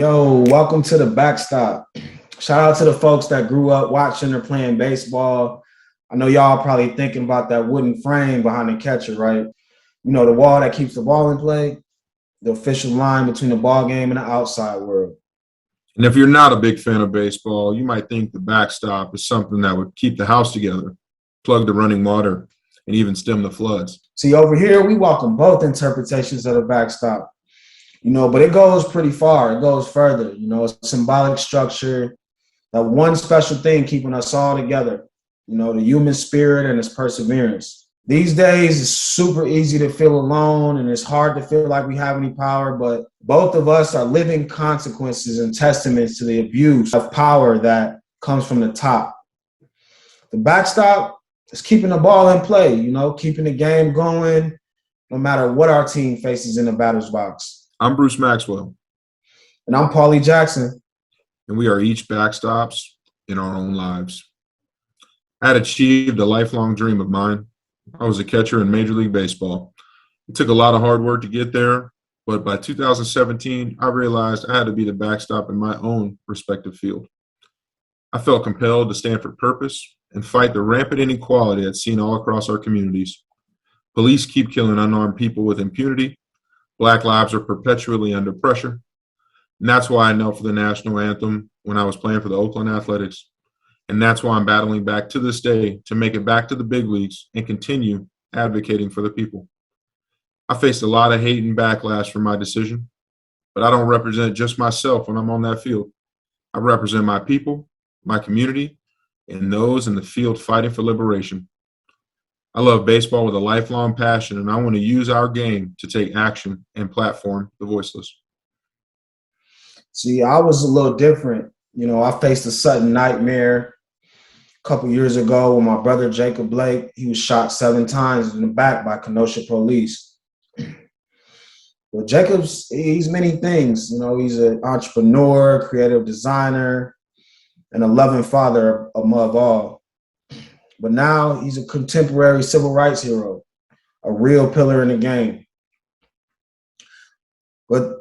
Yo, welcome to the backstop. Shout out to the folks that grew up watching or playing baseball. I know y'all probably thinking about that wooden frame behind the catcher, right? You know, the wall that keeps the ball in play, the official line between the ball game and the outside world. And if you're not a big fan of baseball, you might think the backstop is something that would keep the house together, plug the running water, and even stem the floods. See, over here, we welcome both interpretations of the backstop. But it goes pretty far. It goes further. A symbolic structure, that one special thing keeping us all together, the human spirit and its perseverance. These days, it's super easy to feel alone and it's hard to feel like we have any power, but both of us are living consequences and testaments to the abuse of power that comes from the top. The backstop is keeping the ball in play, keeping the game going, no matter what our team faces in the batter's box. I'm Bruce Maxwell. And I'm Pauly Jackson. And we are each backstops in our own lives. I had achieved a lifelong dream of mine. I was a catcher in Major League Baseball. It took a lot of hard work to get there, but by 2017, I realized I had to be the backstop in my own respective field. I felt compelled to stand for purpose and fight the rampant inequality that's seen all across our communities. Police keep killing unarmed people with impunity. Black lives are perpetually under pressure. And that's why I knelt for the national anthem when I was playing for the Oakland Athletics. And that's why I'm battling back to this day to make it back to the big leagues and continue advocating for the people. I faced a lot of hate and backlash for my decision, but I don't represent just myself when I'm on that field. I represent my people, my community, and those in the field fighting for liberation. I love baseball with a lifelong passion, and I want to use our game to take action and platform the voiceless. See, I was a little different. I faced a sudden nightmare a couple years ago when my brother Jacob Blake, he was shot 7 times in the back by Kenosha police. Well, he's many things. He's an entrepreneur, creative designer, and a loving father above all. But now he's a contemporary civil rights hero, a real pillar in the game. But,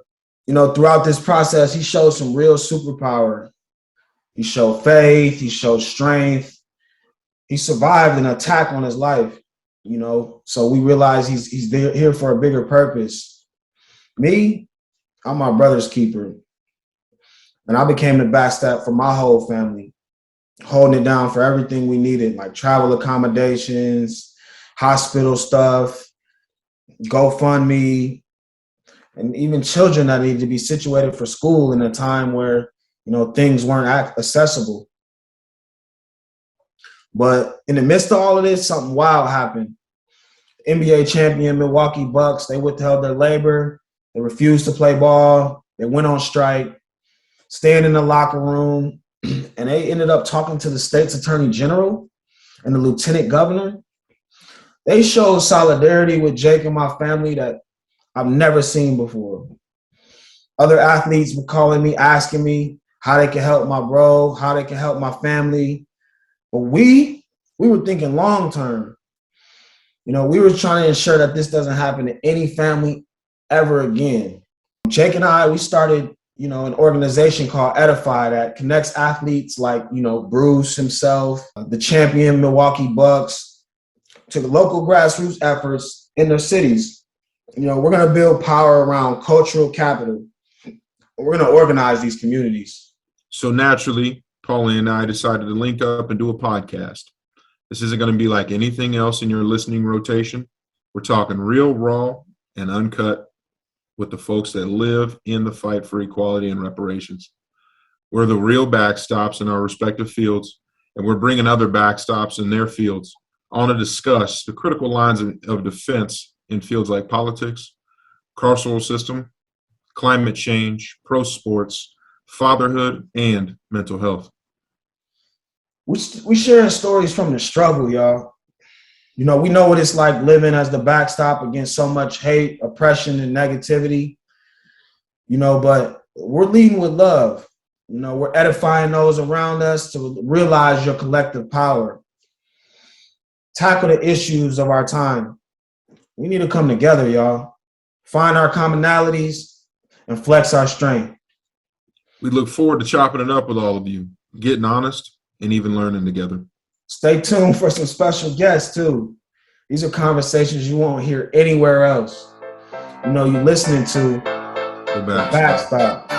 throughout this process, he showed some real superpower. He showed faith, he showed strength. He survived an attack on his life, so we realize he's here for a bigger purpose. Me, I'm my brother's keeper. And I became the backstop for my whole family, holding it down for everything we needed, like travel accommodations, hospital stuff, GoFundMe, and even children that needed to be situated for school in a time where, things weren't accessible. But in the midst of all of this, something wild happened. NBA champion Milwaukee Bucks, they withheld their labor. They refused to play ball. They went on strike, staying in the locker room, and they ended up talking to the state's attorney general and the lieutenant governor. They showed solidarity with Jake and my family that I've never seen before. Other athletes were calling me, asking me how they can help my bro, how they can help my family. But we were thinking long term. We were trying to ensure that this doesn't happen to any family ever again. Jake and I, we started an organization called Edifye that connects athletes like, Bruce himself, the champion Milwaukee Bucks, to the local grassroots efforts in their cities. We're going to build power around cultural capital. We're going to organize these communities. So naturally, Pauly and I decided to link up and do a podcast. This isn't going to be like anything else in your listening rotation. We're talking real, raw, and uncut with the folks that live in the fight for equality and reparations. We're the real backstops in our respective fields, and we're bringing other backstops in their fields on to discuss the critical lines of defense in fields like politics, carceral system, climate change, pro sports, fatherhood, and mental health. We sharing stories from the struggle, y'all. We know what it's like living as the backstop against so much hate, oppression, and negativity. But we're leading with love. We're edifying those around us to realize your collective power. Tackle the issues of our time. We need to come together, y'all. Find our commonalities and flex our strength. We look forward to chopping it up with all of you, getting honest, and even learning together. Stay tuned for some special guests, too. These are conversations you won't hear anywhere else. You know, you're listening to The Backstop.